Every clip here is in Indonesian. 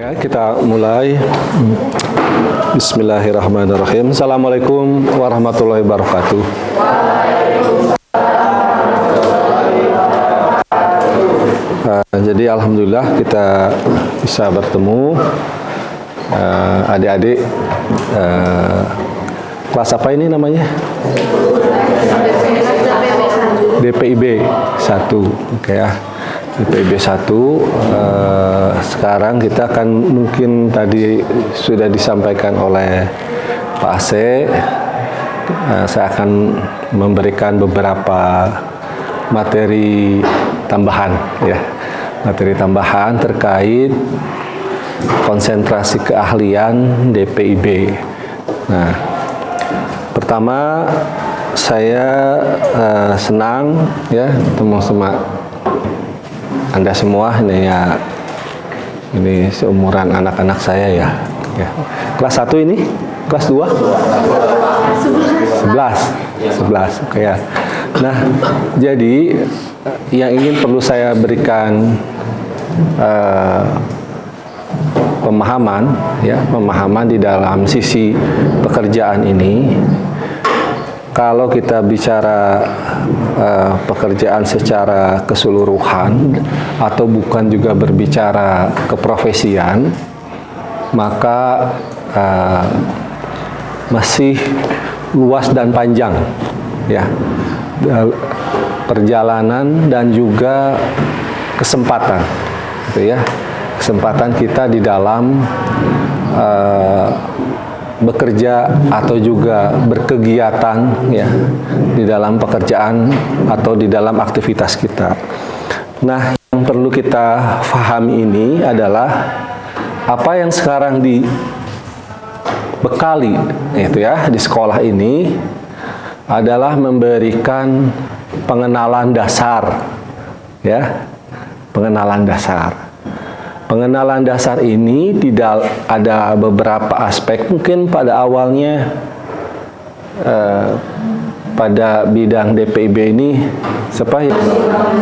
Ya, kita mulai. Bismillahirrahmanirrahim. Assalamualaikum warahmatullahi wabarakatuh. Jadi alhamdulillah kita bisa bertemu adik-adik kelas apa ini namanya? DPIB 1. Oke ya. DPIB 1, sekarang kita akan, mungkin tadi sudah disampaikan oleh Pak Aceh, saya akan memberikan beberapa materi tambahan, ya, materi tambahan terkait konsentrasi keahlian DPIB. Nah, pertama saya senang ya ketemu sama Anda semua ini ya, ini seumuran anak-anak saya ya. Kelas 1 ini? Kelas 2? 11. Oke ya. Nah, jadi yang ingin perlu saya berikan pemahaman ya, pemahaman di dalam sisi pekerjaan ini. Kalau kita bicara pekerjaan secara keseluruhan atau bukan juga berbicara keprofesian, maka masih luas dan panjang ya perjalanan dan juga kesempatan, gitu ya, kesempatan kita di dalam bekerja atau juga berkegiatan ya di dalam pekerjaan atau di dalam aktivitas kita. Nah, yang perlu kita pahami ini adalah apa yang sekarang dibekali itu ya di sekolah ini adalah memberikan pengenalan dasar ya, pengenalan dasar. Pengenalan dasar ini tidak ada beberapa aspek. Mungkin pada awalnya pada bidang DPIB ini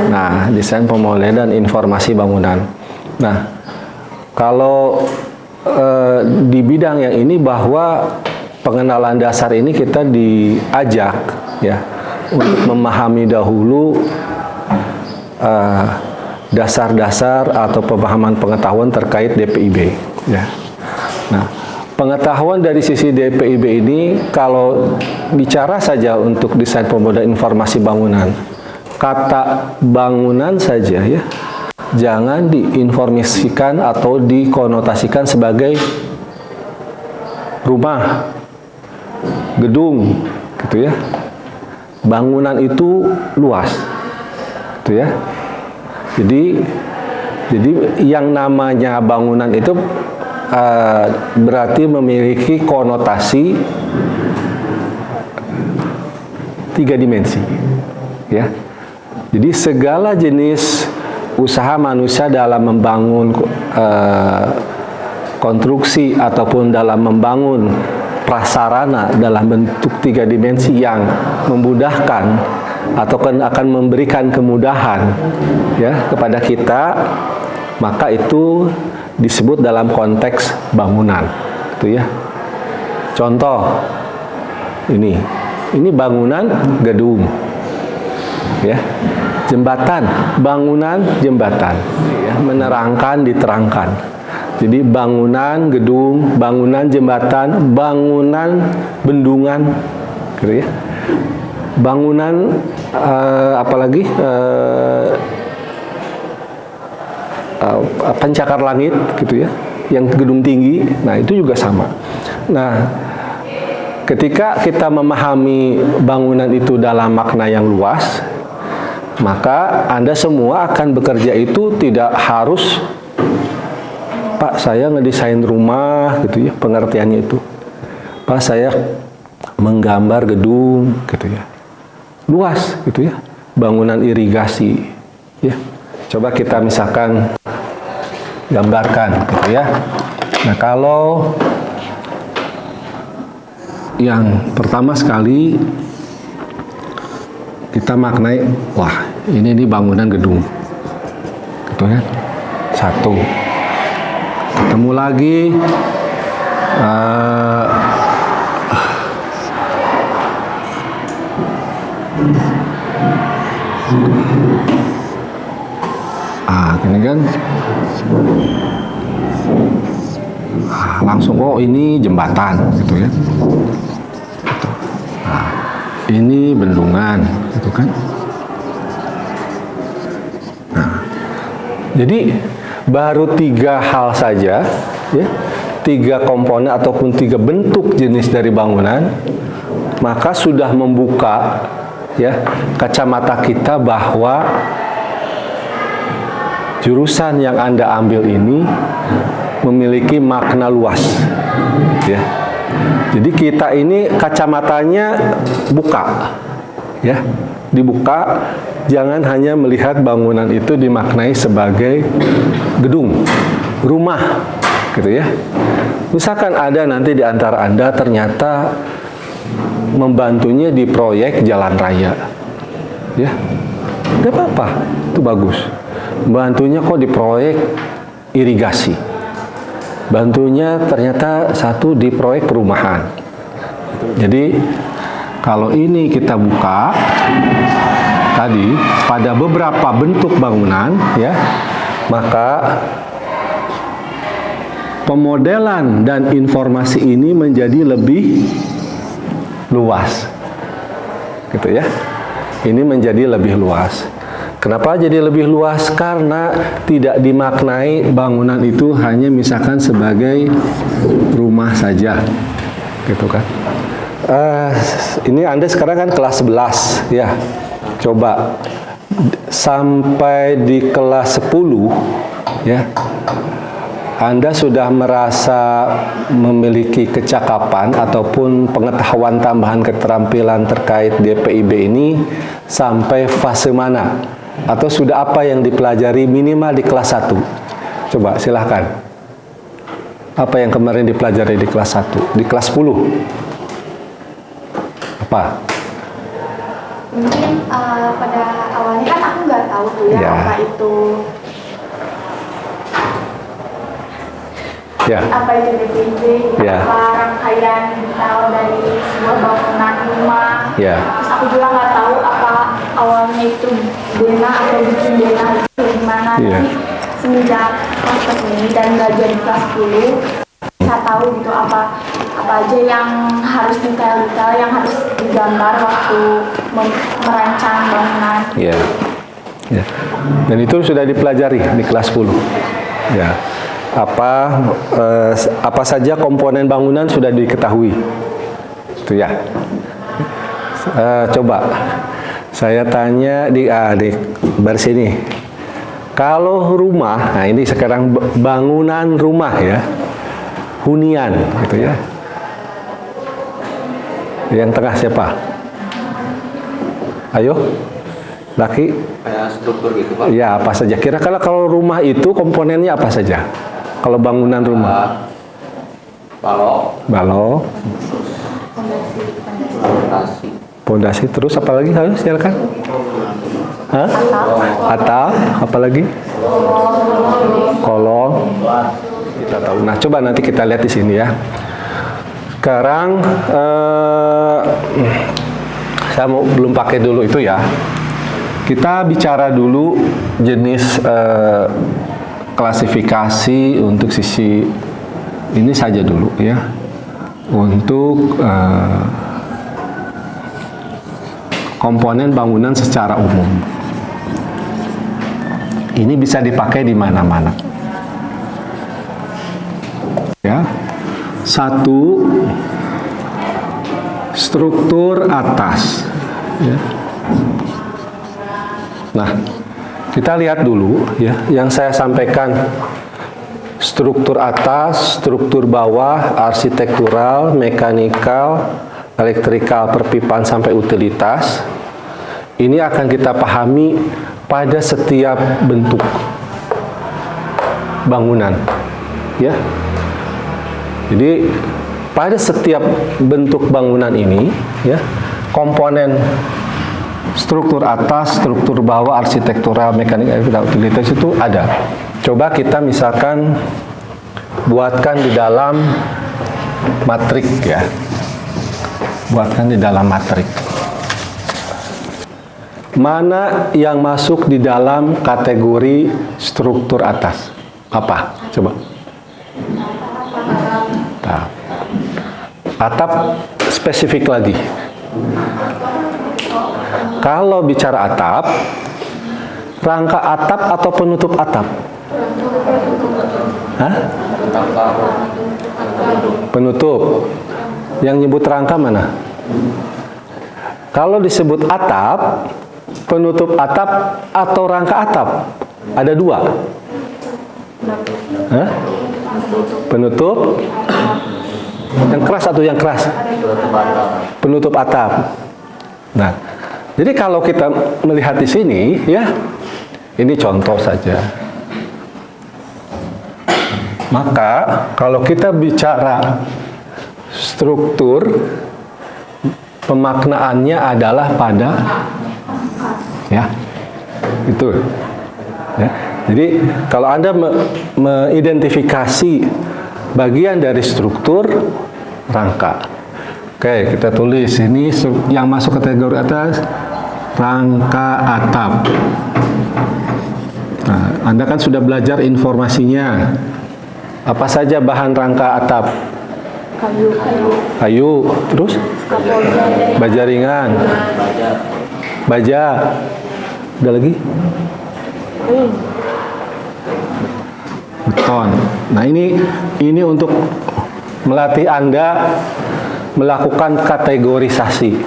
nah, desain pemodelan dan informasi bangunan. Nah, kalau di bidang yang ini bahwa pengenalan dasar ini kita diajak ya untuk memahami dahulu dasar-dasar atau pemahaman pengetahuan terkait DPIB ya. Nah, pengetahuan dari sisi DPIB ini kalau bicara saja untuk desain pemodelan informasi bangunan, kata bangunan saja ya, jangan diinformasikan atau dikonotasikan sebagai rumah, gedung gitu ya. Bangunan itu luas gitu ya. Jadi yang namanya bangunan itu berarti memiliki konotasi 3 dimensi, ya. Jadi segala jenis usaha manusia dalam membangun konstruksi ataupun dalam membangun prasarana dalam bentuk 3 dimensi yang memudahkan atau akan memberikan kemudahan ya kepada kita, maka itu disebut dalam konteks bangunan, gitu ya. Contoh ini bangunan gedung, ya, jembatan, bangunan jembatan, ya, menerangkan, diterangkan. Jadi bangunan gedung, bangunan jembatan, bangunan bendungan, gitu ya. Bangunan apalagi pencakar langit gitu ya, yang gedung tinggi. Nah, itu juga sama. Nah, ketika kita memahami bangunan itu dalam makna yang luas, maka Anda semua akan bekerja itu tidak harus, Pak, saya ngedesain rumah gitu ya, pengertiannya itu. Pak, saya menggambar gedung gitu ya. Luas gitu ya, bangunan irigasi ya. Coba kita misalkan gambarkan gitu ya. Nah, kalau yang pertama sekali kita maknai, wah, ini bangunan gedung gitu ya. 1, ketemu ketemu lagi. Gini kan, langsung ini jembatan gitu ya. Ini bendungan gitu kan. Jadi baru 3 hal saja ya, 3 komponen ataupun 3 bentuk jenis dari bangunan, maka sudah membuka ya kacamata kita bahwa jurusan yang Anda ambil ini memiliki makna luas ya. Jadi kita ini kacamatanya buka ya, dibuka, jangan hanya melihat bangunan itu dimaknai sebagai gedung, rumah gitu ya. Misalkan ada nanti di antara Anda ternyata membantunya di proyek jalan raya ya, tidak apa-apa, itu bagus. Bantunya kok di proyek irigasi, bantunya ternyata satu di proyek perumahan. Jadi kalau ini kita buka tadi pada beberapa bentuk bangunan ya, maka pemodelan dan informasi ini menjadi lebih luas gitu ya. Ini menjadi lebih luas. Kenapa jadi lebih luas? Karena tidak dimaknai bangunan itu hanya misalkan sebagai rumah saja, gitu kan? Ini Anda sekarang kan kelas 11, ya. Coba sampai di kelas 10, ya. Anda sudah merasa memiliki kecakapan ataupun pengetahuan tambahan keterampilan terkait DPIB ini sampai fase mana? Atau sudah apa yang dipelajari minimal di kelas 1? Coba silahkan. Apa yang kemarin dipelajari di kelas 1? Di kelas 10? Apa? Mungkin pada awalnya kan aku nggak tahu tuh ya, apa itu apa itu DPIB, apa rangkaian detail dari sebuah bangunan rumah. Terus aku juga nggak tahu apa awalnya itu dena atau bikin dena itu gimana. Tapi semenjak kelas ini dan belajar di kelas 10, saya tahu gitu apa aja yang harus detail-detail yang harus digambar waktu merancang bangunan. Dan itu sudah dipelajari di kelas 10. Apa saja komponen bangunan sudah diketahui, itu ya. Coba saya tanya di baris ini. Kalau rumah, nah ini sekarang bangunan rumah ya, hunian, gitu ya. Yang tengah siapa? Ayo, laki. Kayak struktur gitu Pak. Ya, apa saja. Kira-kira kalau rumah itu komponennya apa saja? Kalau bangunan rumah, balok, pondasi, terus apa lagi? Harus silakan. Atap, apa lagi? Kolong. Kita tahu. Nah, coba nanti kita lihat di sini ya. Sekarang saya belum pakai dulu itu ya. Kita bicara dulu jenis klasifikasi untuk sisi ini saja dulu ya, untuk komponen bangunan secara umum. Ini bisa dipakai di mana-mana ya. Satu, struktur atas ya. Nah, kita lihat dulu ya, yang saya sampaikan struktur atas, struktur bawah, arsitektural, mekanikal, elektrikal, perpipaan sampai utilitas. Ini akan kita pahami pada setiap bentuk bangunan ya. Jadi pada setiap bentuk bangunan ini ya, komponen struktur atas, struktur bawah, arsitektural, mekanik, utilitas itu ada. Coba kita misalkan buatkan di dalam matrik ya. Buatkan di dalam matrik. Mana yang masuk di dalam kategori struktur atas? Apa? Coba. Atap. Atap spesifik lagi. Kalau bicara atap, rangka atap atau penutup atap? Hah? Penutup. Yang nyebut rangka mana? Kalau disebut atap, penutup atap atau rangka atap, ada dua. Hah? Penutup yang keras atau yang keras? Penutup atap. Nah, jadi kalau kita melihat di sini, ya, ini contoh saja. Maka kalau kita bicara struktur, pemaknaannya adalah pada, ya, itu. Ya. Jadi kalau Anda mengidentifikasi bagian dari struktur, rangka. Oke, kita tulis ini yang masuk kategori atas, rangka atap. Nah, Anda kan sudah belajar informasinya. Apa saja bahan rangka atap? Kayu, terus? Baja ringan. Baja. Ada lagi? Beton. Nah, ini untuk melatih Anda melakukan kategorisasi.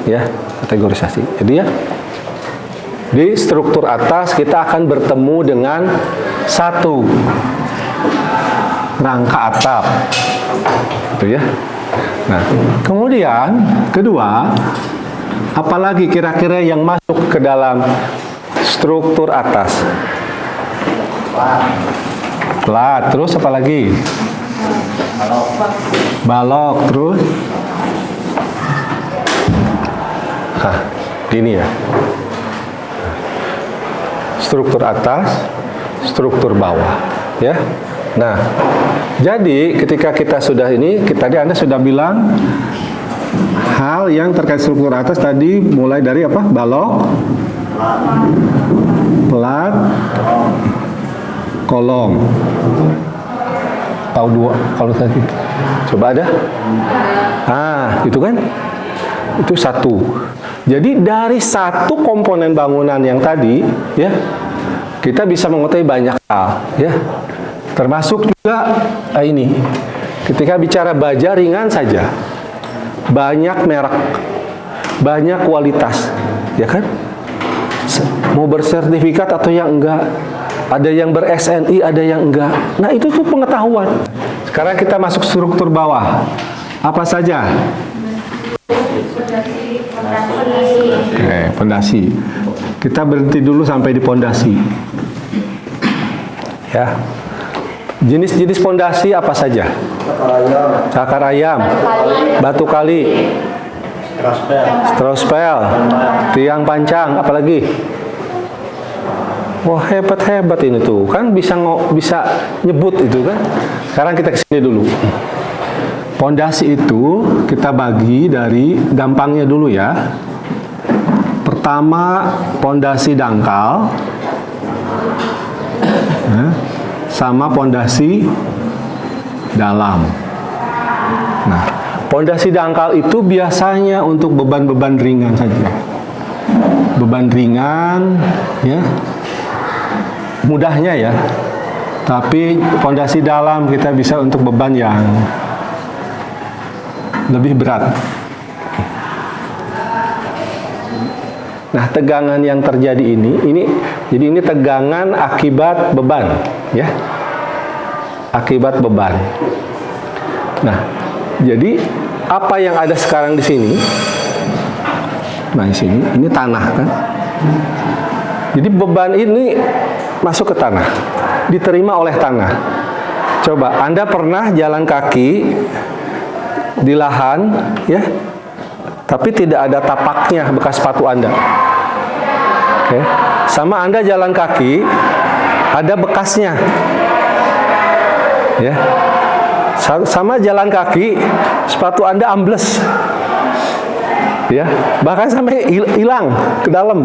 Ya, kategorisasi. Jadi ya, di struktur atas kita akan bertemu dengan satu rangka atap. Itu ya. Nah, kemudian kedua, apalagi kira-kira yang masuk ke dalam struktur atas? Plat, terus apa lagi? Balok, terus? Nah, gini ya. Struktur atas, struktur bawah, ya. Nah, jadi ketika kita sudah ini, tadi Anda sudah bilang hal yang terkait struktur atas tadi mulai dari apa? Balok, plat, kolom. Tahu dua kalau tadi. Coba ada? Itu kan? Itu satu. Jadi dari satu komponen bangunan yang tadi, ya, kita bisa mengetahui banyak hal, ya. Termasuk juga ini. Ketika bicara baja ringan saja, banyak merek, banyak kualitas, ya kan? Mau bersertifikat atau yang enggak, ada yang ber-SNI, ada yang enggak. Nah, itu tuh pengetahuan. Sekarang kita masuk struktur bawah. Apa saja? Oke, pondasi. Kita berhenti dulu sampai di pondasi. Ya. Jenis-jenis pondasi apa saja? Cakar ayam, batu kali, strospel, tiang pancang, apalagi? Wah, hebat-hebat ini tuh. Kan bisa nyebut itu kan. Sekarang kita kesini dulu. Pondasi itu kita bagi dari gampangnya dulu ya. Pertama, pondasi dangkal. Sama pondasi dalam. Nah, pondasi dangkal itu biasanya untuk beban-beban ringan saja. Beban ringan, ya. Mudahnya ya. Tapi pondasi dalam kita bisa untuk beban yang lebih berat. Nah, tegangan yang terjadi jadi ini tegangan akibat beban, ya. Akibat beban. Nah, jadi apa yang ada sekarang di sini? Nah, di sini ini tanah kan. Jadi beban ini masuk ke tanah, diterima oleh tanah. Coba Anda pernah jalan kaki di lahan, ya, tapi tidak ada tapaknya bekas sepatu Anda. Oke. Sama Anda jalan kaki, ada bekasnya. Ya. Sama jalan kaki, sepatu Anda ambles. Ya, bahkan sampai hilang ke dalam.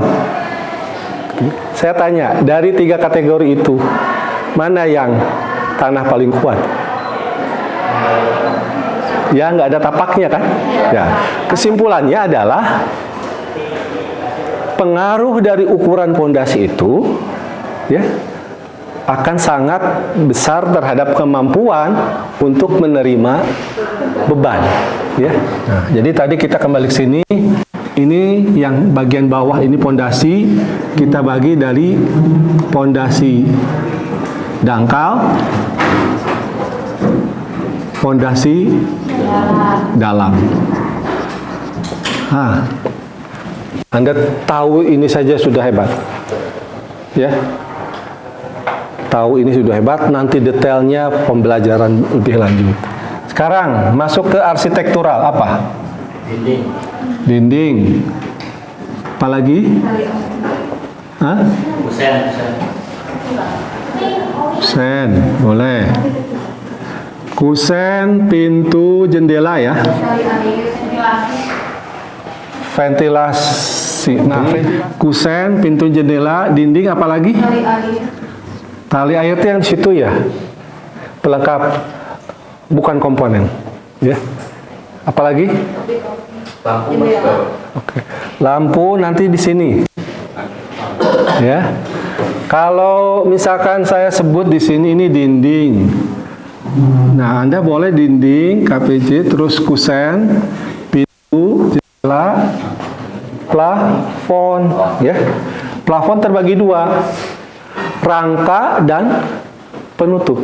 Saya tanya, dari 3 kategori itu, mana yang tanah paling kuat? Ya, nggak ada tapaknya kan? Ya, kesimpulannya adalah pengaruh dari ukuran pondasi itu, ya, akan sangat besar terhadap kemampuan untuk menerima beban. Ya. Nah, jadi tadi kita kembali ke sini. Ini yang bagian bawah ini pondasi, kita bagi dari pondasi dangkal, pondasi dalam. Anda tahu ini saja sudah hebat, ya. Tahu ini sudah hebat. Nanti detailnya pembelajaran lebih lanjut. Sekarang masuk ke arsitektural apa? Dinding. Apalagi? Kusen, boleh. Kusen, pintu, jendela ya. Ventilasi. Nah, kusen, pintu, jendela, dinding, apalagi? Tali air itu yang di situ ya. Pelengkap, bukan komponen. Ya. Apalagi? Lampu. Oke. Lampu nanti di sini. Ya. Kalau misalkan saya sebut di sini ini dinding. Nah, Anda boleh dinding, KPJ, terus kusen, pintu, jendela, plafon, ya. Plafon terbagi 2. Rangka dan penutup.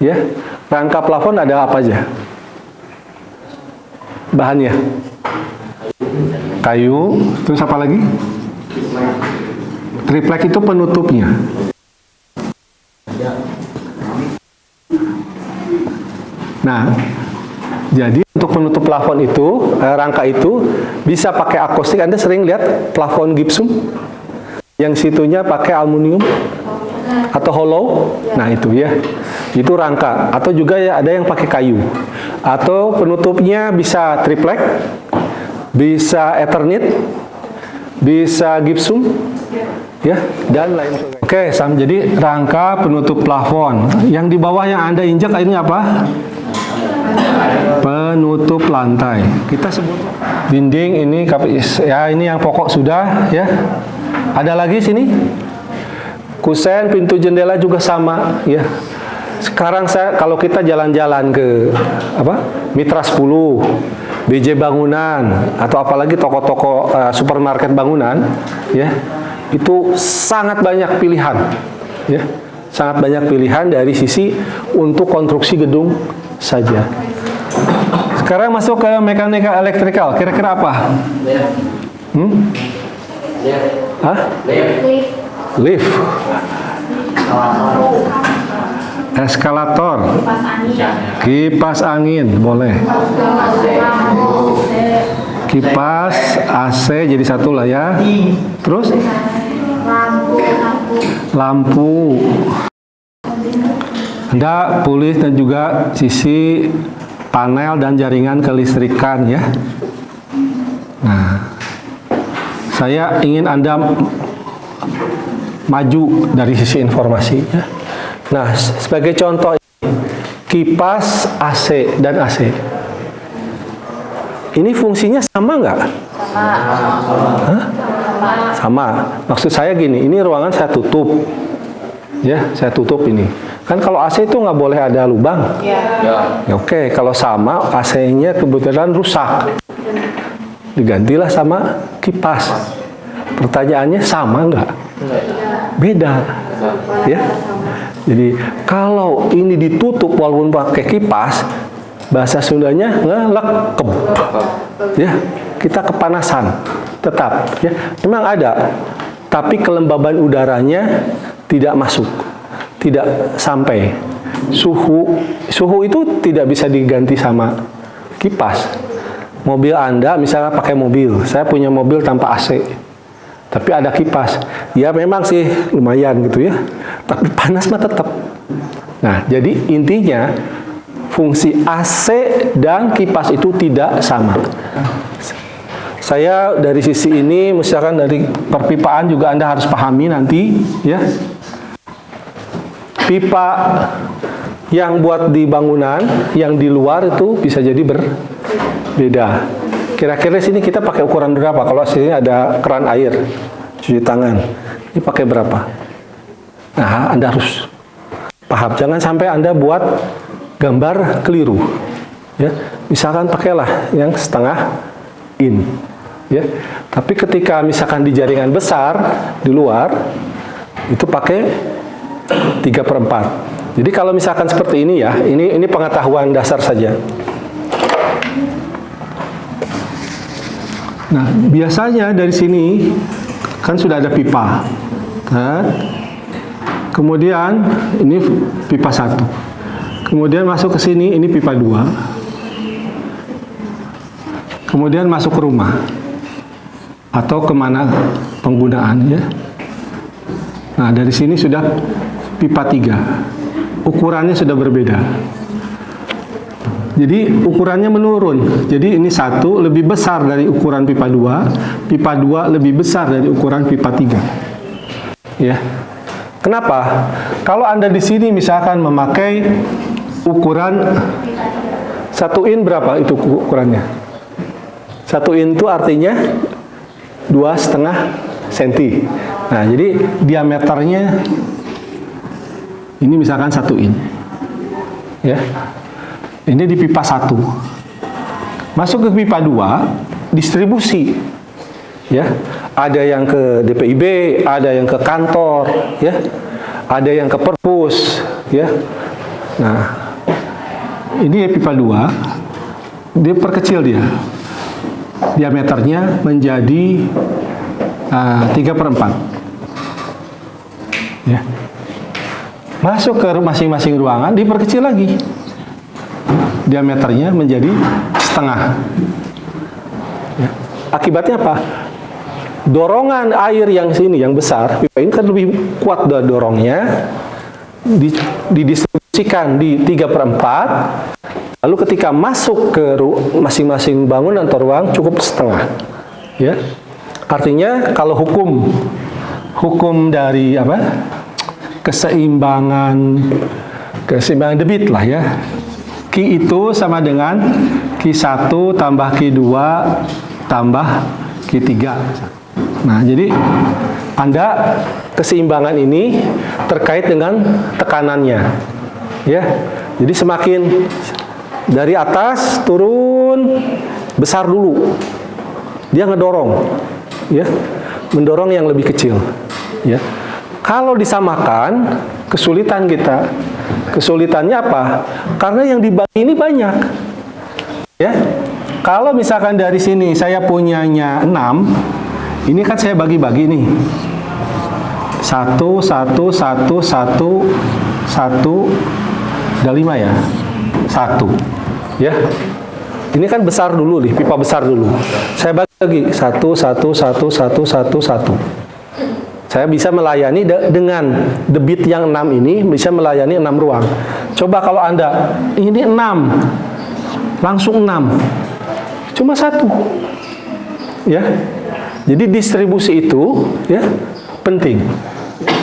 Ya. Rangka plafon ada apa aja? Bahannya kayu, terus apa lagi? Triplek itu penutupnya. Nah, jadi untuk penutup plafon itu, rangka itu bisa pakai akustik. Anda sering lihat plafon gipsum yang situnya pakai aluminium atau hollow. Nah, itu ya. Itu rangka, atau juga ya ada yang pakai kayu. Atau penutupnya bisa triplek, bisa Eternit, bisa gipsum, ya, dan lain sebagainya. Oke, jadi rangka penutup plafon. Yang di bawah yang Anda injak ini apa? Penutup lantai. Kita sebut dinding ini, ya, ini yang pokok sudah, ya. Ada lagi sini? Kusen, pintu, jendela juga sama, ya. Sekarang kalau kita jalan-jalan ke Mitra 10, BJ Bangunan, atau apalagi toko-toko supermarket bangunan, ya, itu sangat banyak pilihan, ya, sangat banyak pilihan dari sisi untuk konstruksi gedung saja. Sekarang masuk ke mekanika elektrikal, kira-kira apa? Lift. Eskalator, kipas angin, boleh. Kipas, AC, jadi satu lah ya. Terus? Lampu. Anda tulis dan juga sisi panel dan jaringan kelistrikan ya. Nah, saya ingin Anda maju dari sisi informasinya. Nah, sebagai contoh, kipas AC dan AC. Ini fungsinya sama nggak? Sama. Maksud saya gini, ini ruangan saya tutup. Ya, saya tutup ini. Kan kalau AC itu nggak boleh ada lubang. Ya, oke, kalau sama AC-nya kebetulan rusak. Digantilah sama kipas. Pertanyaannya sama nggak? Beda. Ya. Jadi kalau ini ditutup walaupun pakai kipas, bahasa Sundanya ngelekep. Ya, kita kepanasan tetap. Ya, memang ada, tapi kelembaban udaranya tidak masuk, tidak sampai. Suhu itu tidak bisa diganti sama kipas. Mobil Anda misalnya pakai mobil, saya punya mobil tanpa AC. Tapi ada kipas, ya memang sih lumayan gitu ya. Tapi panas mah tetap. Nah, jadi intinya fungsi AC dan kipas itu tidak sama. Saya dari sisi ini, misalkan dari perpipaan juga Anda harus pahami nanti, ya. Pipa yang buat di bangunan, yang di luar itu bisa jadi berbeda. Kira-kira sini kita pakai ukuran berapa? Kalau sini ada keran air, cuci tangan, ini pakai berapa? Nah, Anda harus paham. Jangan sampai Anda buat gambar keliru. Ya, misalkan pakailah yang setengah in. Ya, tapi ketika misalkan di jaringan besar di luar itu pakai 3/4. Jadi kalau misalkan seperti ini ya, ini pengetahuan dasar saja. Nah, biasanya dari sini kan sudah ada pipa, kan? Kemudian ini pipa 1. Kemudian masuk ke sini, ini pipa 2. Kemudian masuk ke rumah atau kemana penggunaan, ya. Nah, dari sini sudah pipa 3. Ukurannya sudah berbeda. Jadi ukurannya menurun. Jadi ini 1 lebih besar dari ukuran pipa 2, pipa 2 lebih besar dari ukuran pipa 3. Ya. Kenapa? Kalau Anda di sini misalkan memakai ukuran 1 in berapa itu ukurannya? 1 in itu artinya 2,5 cm. Nah, jadi diameternya ini misalkan 1 in. Ya. Ini di pipa 1. Masuk ke pipa 2, distribusi. Ya. Ada yang ke DPIB, ada yang ke kantor, ya. Ada yang ke perpus, ya. Nah, ini pipa 2. Dia perkecil dia. Diameternya menjadi 3/4. Ya. Masuk ke masing-masing ruangan, diperkecil lagi. Diameternya menjadi setengah. Ya. Akibatnya apa? Dorongan air yang sini, yang besar, pipa ini kan lebih kuat dorongnya, didistribusikan di 3/4, lalu ketika masuk ke masing-masing bangunan atau ruang cukup setengah. Ya. Artinya kalau hukum dari apa? Keseimbangan debit lah ya. Q itu sama dengan Q1 tambah Q2 tambah Q3. Nah, jadi Anda keseimbangan ini terkait dengan tekanannya. Ya. Jadi semakin dari atas turun besar dulu. Dia ngedorong, ya. Mendorong yang lebih kecil, ya. Kalau disamakan, kesulitan kita. Kesulitannya apa? Karena yang dibagi ini banyak. Ya. Kalau misalkan dari sini saya punyanya 6, ini kan saya bagi-bagi nih. 1, 1, 1, 1, 1, ada 5 ya? 1. Ya. Ini kan besar dulu nih, pipa besar dulu. Saya bagi lagi 1, 1, 1, 1, 1, 1. Saya bisa melayani dengan debit yang 6 ini, bisa melayani 6 ruang. Coba kalau Anda, ini 6, langsung 6. Cuma 1. Ya. Jadi distribusi itu, ya, penting.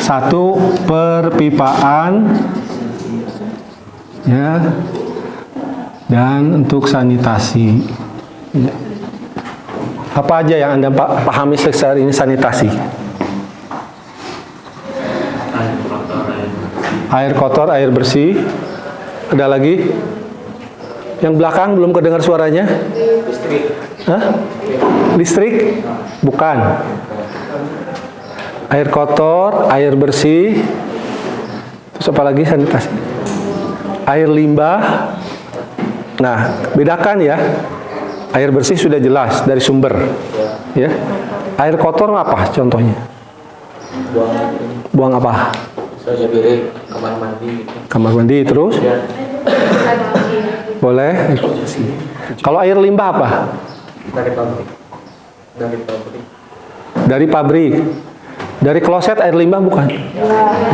1 perpipaan, ya, dan untuk sanitasi. Ya. Apa aja yang Anda pahami secara ini sanitasi? Air kotor, air bersih. Ada lagi? Yang belakang belum kedengar suaranya? Listrik. Hah? Listrik? Bukan. Air kotor, air bersih. Terus apa lagi sanitasi? Air limbah. Nah, bedakan ya. Air bersih sudah jelas dari sumber. Ya. Air kotor apa contohnya? Buang apa? Saja piring, kamar mandi. Kamar mandi terus? Ya. Boleh. Kalau air limbah apa? Dari pabrik. Dari pabrik. Dari pabrik. Dari kloset air limbah bukan?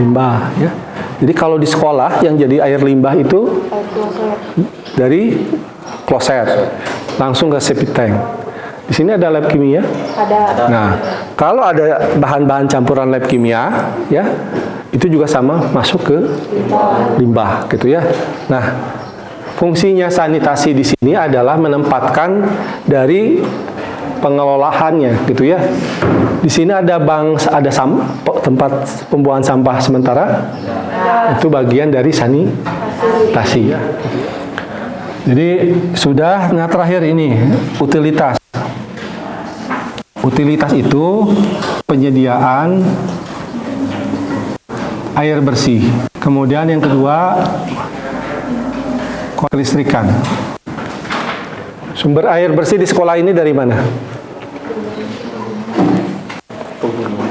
Limbah, ya. Jadi kalau di sekolah yang jadi air limbah itu dari kloset langsung ke septic tank. Di sini ada lab kimia. Ada. Nah, kalau ada bahan-bahan campuran lab kimia, ya, itu juga sama masuk ke limbah, gitu ya. Nah, fungsinya sanitasi di sini adalah menempatkan dari pengelolaannya, gitu ya. Di sini ada tempat pembuangan sampah sementara, itu bagian dari sanitasi. Jadi sudah, nah terakhir ini utilitas. Utilitas itu penyediaan air bersih. Kemudian yang kedua, kelistrikan. Sumber air bersih di sekolah ini dari mana?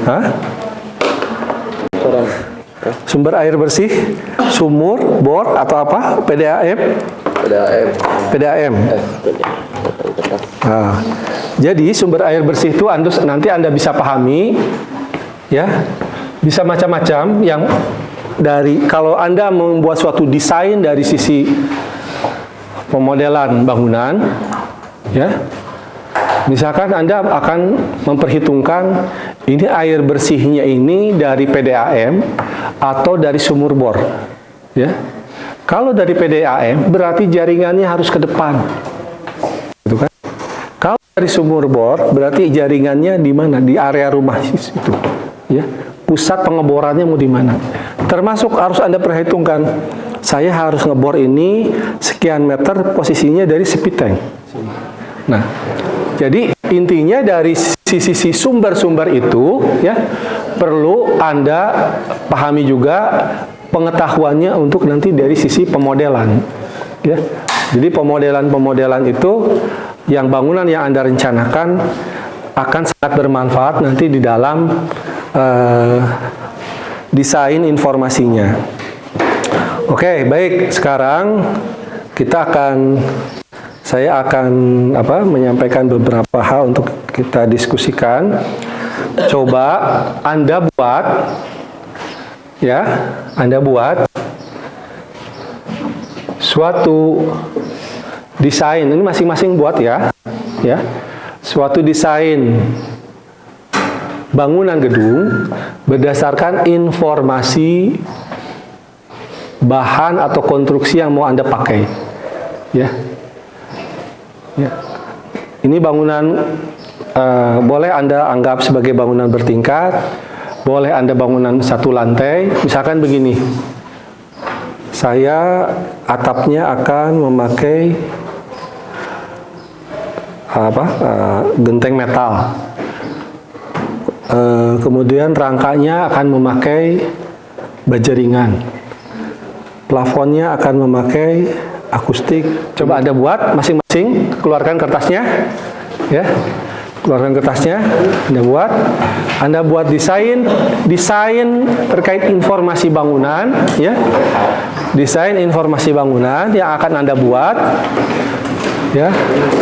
Hah? Sumber air bersih, sumur, bor, atau apa? PDAM? PDAM. Nah, jadi sumber air bersih itu nanti Anda bisa pahami, ya, bisa macam-macam. Yang dari, kalau Anda membuat suatu desain dari sisi pemodelan bangunan, ya, misalkan Anda akan memperhitungkan ini air bersihnya ini dari PDAM atau dari sumur bor, ya. Kalau dari PDAM berarti jaringannya harus ke depan, gitu kan? Kalau dari sumur bor berarti jaringannya di mana? Di area rumah itu, ya. Pusat pengeborannya mau di mana? Termasuk harus Anda perhitungkan, saya harus ngebor ini sekian meter posisinya dari septic tank. Nah, jadi intinya dari sisi sumber-sumber itu, ya, perlu Anda pahami juga pengetahuannya untuk nanti dari sisi pemodelan, ya. Jadi pemodelan itu yang bangunan yang Anda rencanakan akan sangat bermanfaat nanti di dalam desain informasinya. Oke, baik. Sekarang saya akan menyampaikan beberapa hal untuk kita diskusikan. Coba Anda buat, ya, Anda buat suatu desain. Ini masing-masing buat, ya, suatu desain bangunan gedung berdasarkan informasi bahan atau konstruksi yang mau Anda pakai, ya. Ini bangunan boleh Anda anggap sebagai bangunan bertingkat, boleh Anda bangunan satu lantai. Misalkan begini, saya atapnya akan memakai genteng metal, kemudian rangkanya akan memakai baja ringan, plafonnya akan memakai akustik. Coba Anda buat masing-masing, keluarkan kertasnya, ya, keluarkan kertasnya, Anda buat desain terkait informasi bangunan, ya, desain informasi bangunan yang akan Anda buat, ya,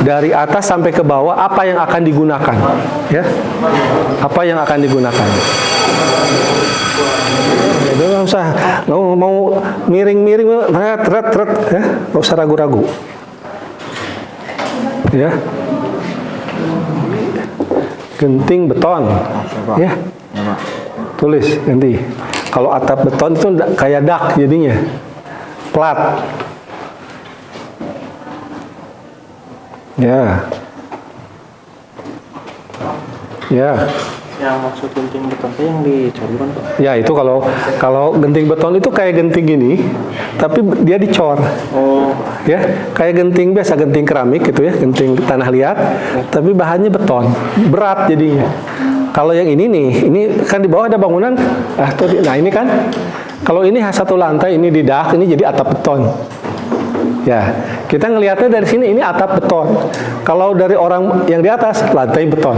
dari atas sampai ke bawah, apa yang akan digunakan, ya, apa yang akan digunakan. Nggak usah mau miring-miring, tret, ya, nggak usah ragu-ragu, ya. Genting beton, ya, tulis nanti. Kalau atap beton itu kayak dak jadinya, plat, ya, ya. Yang maksud genting beton itu yang dicor, Pak? Ya, itu kalau genting beton itu kayak genting gini, tapi dia dicor. Oh, Ya, kayak genting biasa, genting keramik gitu, ya, genting tanah liat, tapi bahannya beton, berat jadinya. Kalau yang ini nih, ini kan di bawah ada bangunan, nah ini kan, kalau ini satu lantai, ini di dak, ini jadi atap beton. Ya, kita ngelihatnya dari sini ini atap beton. Kalau dari orang yang di atas, lantai beton.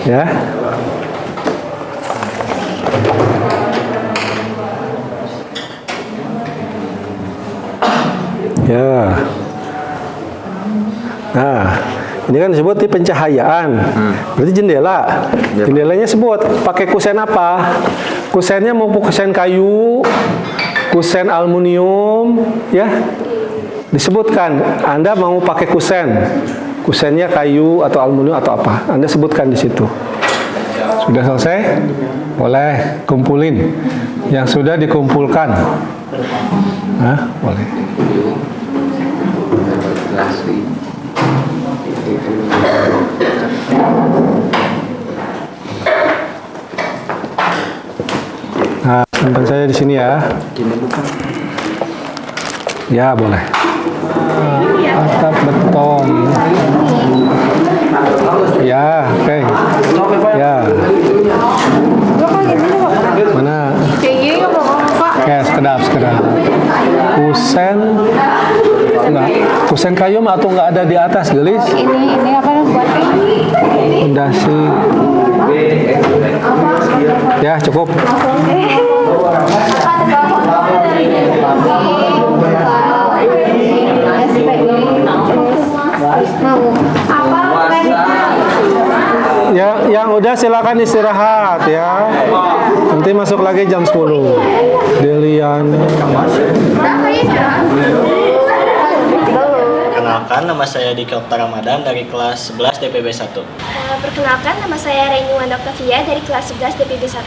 Ya. Ya. Nah, ini kan disebut di pencahayaan. Berarti jendela. Jendelanya sebut pakai kusen apa? kusennya mau kusen kayu, kusen aluminium, ya. Disebutkan, Anda mau pakai kusen. Kusennya kayu atau aluminium atau apa? Anda sebutkan di situ. Sudah selesai? Boleh kumpulin. Yang sudah dikumpulkan. Hah? Boleh. Nah, simpan saya di sini ya. Ya, boleh. Atap beton. Ya, oke. Ya. Mana? Ya, sekedap. Kusen. Enggak. Kusen kayu mah atau enggak ada di atas, gelis? Ini apa buat Fondasi. Ya, cukup. Ya, yang udah silakan istirahat ya. Nanti masuk lagi jam 10. Deliana. Perkenalkan, nama saya Dika Okta Ramadan dari kelas 11 DPB 1. Perkenalkan, nama saya Reni Wanda Octavia dari kelas 11 DPB 1.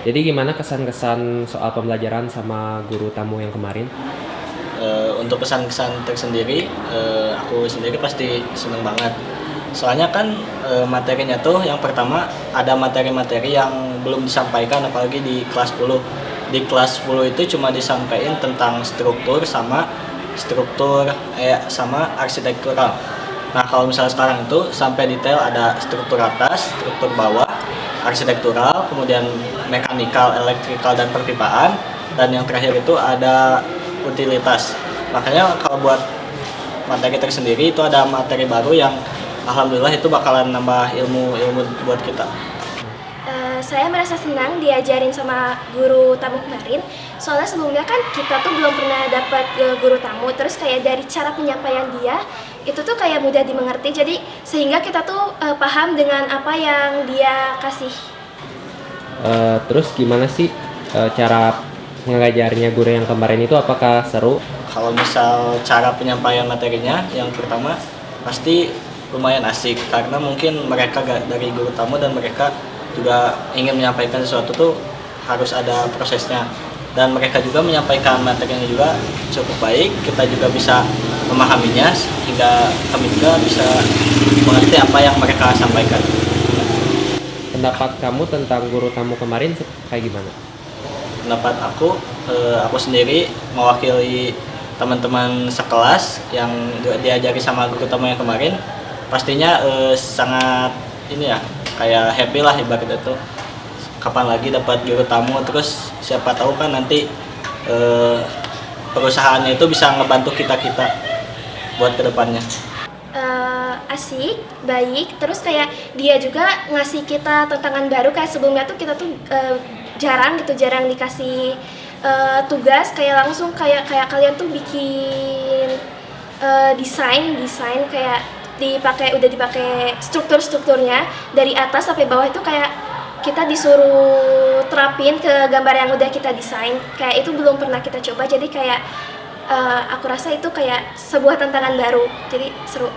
Jadi gimana kesan-kesan soal pembelajaran sama guru tamu yang kemarin? Untuk kesan-kesan tersendiri, aku sendiri pasti seneng banget. Soalnya kan materinya tuh yang pertama ada materi-materi yang belum disampaikan apalagi di kelas 10. Di kelas 10 itu cuma disampaikan tentang struktur sama arsitektural. Nah, kalau misalnya sekarang itu sampai detail ada struktur atas, struktur bawah, arsitektural, kemudian mekanikal, elektrikal, dan perpipaan, dan yang terakhir itu ada utilitas. Makanya kalau buat materi tersendiri itu ada materi baru yang alhamdulillah itu bakalan nambah ilmu buat kita. Saya merasa senang diajarin sama guru tamu kemarin. Soalnya sebelumnya kan kita tuh belum pernah dapat guru tamu. Terus kayak dari cara penyampaian dia, itu tuh kayak mudah dimengerti. Jadi sehingga kita tuh paham dengan apa yang dia kasih. Terus gimana sih cara mengajarnya guru yang kemarin itu, apakah seru? Kalau misal cara penyampaian materinya, yang pertama pasti lumayan asik karena mungkin mereka dari guru tamu dan mereka juga ingin menyampaikan sesuatu tuh harus ada prosesnya, dan mereka juga menyampaikan materinya juga cukup baik. Kita juga bisa memahaminya sehingga kami juga bisa mengerti apa yang mereka sampaikan. Pendapat kamu tentang guru tamu kemarin kayak gimana? Pendapat aku sendiri mewakili teman-teman sekelas yang diajari sama guru tamu yang kemarin, pastinya sangat ini ya, kayak happy lah ibaratnya tuh. Kapan lagi dapat guru tamu, terus siapa tahu kan nanti perusahaannya itu bisa ngebantu kita buat kedepannya. Asik, baik, terus kayak dia juga ngasih kita tantangan baru. Kayak sebelumnya tuh kita tuh jarang dikasih tugas kayak langsung kayak kalian tuh bikin desain kayak udah dipakai strukturnya dari atas sampai bawah. Itu kayak kita disuruh terapin ke gambar yang udah kita desain. Kayak itu belum pernah kita coba, jadi kayak aku rasa itu kayak sebuah tantangan baru, jadi seru.